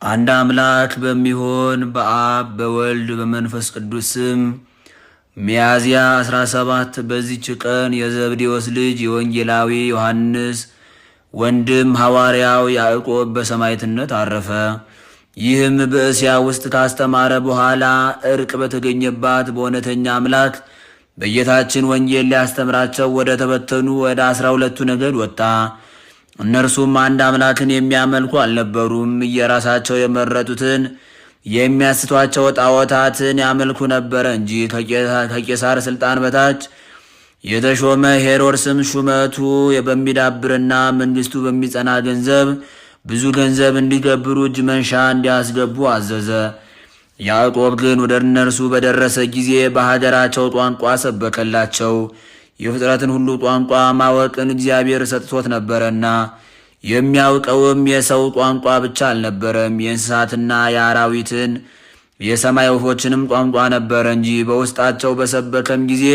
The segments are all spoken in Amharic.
አንድ አምላክ በሚሆን በአብ በወልድ በመንፈስ ቅዱስ ስም ሚያዝያ 17 በዚች ቀን የዘብዴዎስ ልጅ የወንጌላዊ ዮሐንስ ወንድም ሐዋርያው ያዕቆብ በሰማዕትነት አረፈ። ይህም በእስያ ውስጥ ካስተማረ በኋላ እርቅ በተገኘባት በእውነተኛ አምላክ በጌታችን ወንጌል ሊያስተምራቸው ወደ ተበተኑ ወደ 12ቱ ነገድ ወጣ። እነርሱም አንድ አምላክን የሚያመልኩ አልነበሩም። እየራሳቸው የመረጡትን የሚያስቷቸው ጣዖታትን ያመልኩ ነበረ እንጂ። ከቄሳር ስልጣን በታች የተሾመ ሄሮድስም ሹመቱ በሚዳብርና መንግስቱ በሚጸና ገንዘብ ብዙ ገንዘብ እንዲገብሩ እጅ መንሻ እንዲያስገቡ አዘዘ። ያዕቆብ ግን ወደ እነርሱ በደረሰ ጊዜ በሀገራቸው ቋንቋ ሰበከላቸው። የፍጥረትን ሁሉ ቋንቋ ማወቅን እግዚአብሔር ሰጥቶት ነበረና፣ የሚያውቀውም የሰው ቋንቋ ብቻ አልነበረም፣ የእንስሳትና የአራዊትን የሰማይ ወፎችንም ቋንቋ ነበረ እንጂ። በውስጣቸው በሰበከም ጊዜ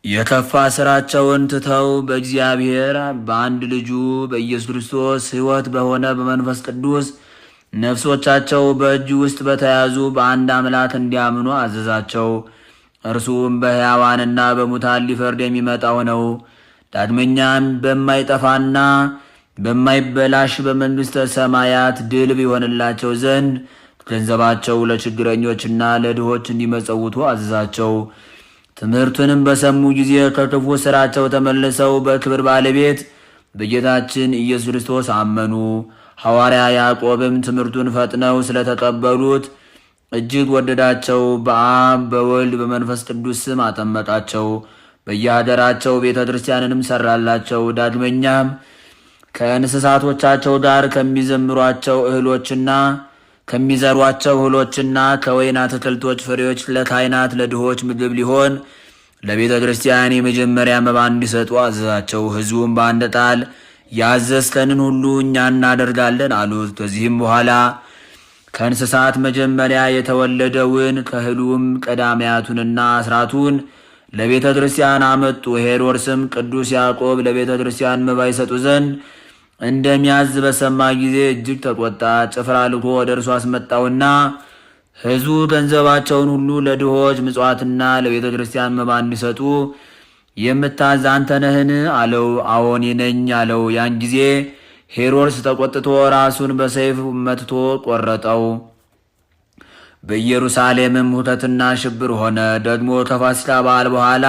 የከፋ ስራቸውን ትተው በእግዚአብሔር በአንድ ልጁ በኢየሱስ ክርስቶስ ሕይወት በሆነ በመንፈስ ቅዱስ ነፍሶቻቸው በእጁ ውስጥ በተያዙ በአንድ አምላክ እንዲያምኑ አዘዛቸው። እርሱም በሕያዋንና በሙታን ሊፈርድ የሚመጣው ነው። ዳግመኛም በማይጠፋና በማይበላሽ በመንግሥተ ሰማያት ድል ይሆንላቸው ዘንድ ገንዘባቸው ለችግረኞችና ለድሆች እንዲመጸውቱ አዘዛቸው። ትምህርቱንም በሰሙ ጊዜ ከክፉ ሥራቸው ተመልሰው በክብር ባለቤት በጌታችን ኢየሱስ ክርስቶስ አመኑ። ሐዋርያ ያዕቆብም ትምህርቱን ፈጥነው ስለተቀበሉት እጅግ ወደዳቸው። በአብ በወልድ በመንፈስ ቅዱስ ስም አጠመቃቸው። በየሀገራቸው ቤተ ክርስቲያንንም ሰራላቸው። ዳግመኛም ከእንስሳቶቻቸው ጋር ከሚዘሯቸው እህሎችና ከወይን አትክልቶች ፍሬዎች ለካህናት ለድሆች ምግብ ሊሆን ለቤተ ክርስቲያን የመጀመሪያ መባ እንዲሰጡ አዘዛቸው። ሕዝቡም በአንድ ቃል ያዘዝከንን ሁሉ እኛ እናደርጋለን አሉት። ከዚህም በኋላ ከእንስሳት መጀመሪያ የተወለደውን ከእህሉም ቀዳማያቱንና አስራቱን ለቤተ ክርስቲያን አመጡ። ሄሮድስም ቅዱስ ያዕቆብ ለቤተ ክርስቲያን መባ ይሰጡ ዘንድ እንደሚያዝ በሰማ ጊዜ እጅግ ተቆጣ። ጭፍራ ልኮ ወደ እርሱ አስመጣውና ሕዝቡ ገንዘባቸውን ሁሉ ለድሆች ምጽዋትና ለቤተ ክርስቲያን መባ እንዲሰጡ የምታዝ አንተ ነህን? አለው። አዎን ነኝ አለው። ያን ጊዜ ሄሮድስ ተቆጥቶ ራሱን በሰይፍ መትቶ ቆረጠው። በኢየሩሳሌምም ሁከትና ሽብር ሆነ። ደግሞ ከፋሲካ በዓል በኋላ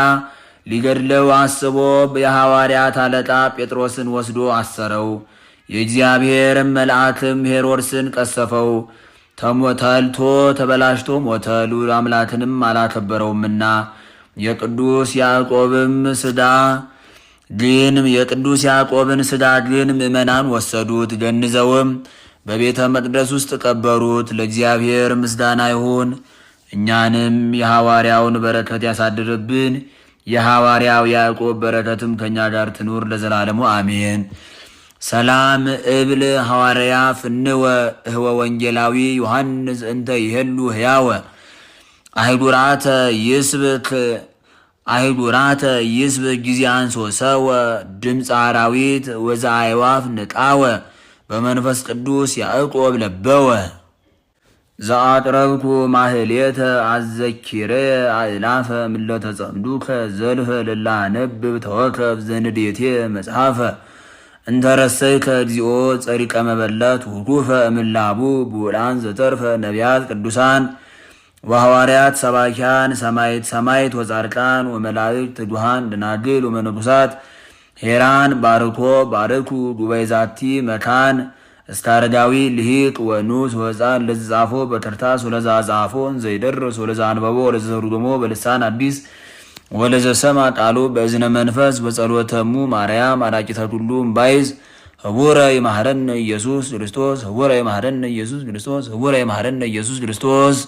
ሊገድለው አስቦ የሐዋርያት አለቃ ጴጥሮስን ወስዶ አሰረው። የእግዚአብሔርም መልአክም ሄሮድስን ቀሰፈው። ተልቶ ተበላሽቶ ሞተ። ልዑል አምላክንም አላከበረውምና። የቅዱስ ያዕቆብን ሥጋ ግን ምዕመናን ወሰዱት፣ ገንዘውም በቤተ መቅደስ ውስጥ ቀበሩት። ለእግዚአብሔር ምስጋና ይሁን፣ እኛንም የሐዋርያውን በረከት ያሳድርብን። የሐዋርያው ያዕቆብ በረከትም ከእኛ ጋር ትኑር ለዘላለሙ አሜን። ሰላም እብል ሐዋርያ ፍንወ እህወ ወንጌላዊ ዮሐንስ እንተ ይሄሉ ሕያወ አይጉራተ ይስብክ ጊዜ አንሶ ሰወ ድምፀ አራዊት ወዛ አይዋፍ ንቃወ በመንፈስ ቅዱስ ያዕቆብ ለበወ ዘአቅረብኩ ማህሌተ አዘኪረ አእላፈ ምለተ ጸምዱከ ዘልፈ ልላ ነብብ ተወከብ ዘንዴቴ መጽሐፈ እንተረሰይከ እግዚኦ ጸሪቀ መበለት ውኩፈ እምላቡ ብዑላን ዘተርፈ ነቢያት ቅዱሳን ወሐዋርያት ሰባኪያን ሰማይት ወጻድቃን ወመላእክት ትጉሃን ደናግል ወመነኮሳት ሄራን ባርኩ ጉባኤ ዛቲ መካን እስከ አረጋዊ ልሂቅ ወኑስ ወሕፃን ለዘጻፎ በክርታስ ወለዛ ጻፎን ዘይደርስ ወለዛ አንበቦ ወለዘ ተርጉሞ በልሳን አዲስ ወለዘ ሰማ ቃሉ በእዝነ መንፈስ በጸሎተሙ ማርያም አራቂተ ኩሉ እምባይዝ ህቡረ ይማረነ ኢየሱስ ክርስቶስ ህቡረ ይማረነ ኢየሱስ ክርስቶስ ህቡረ ይማረነ ኢየሱስ ክርስቶስ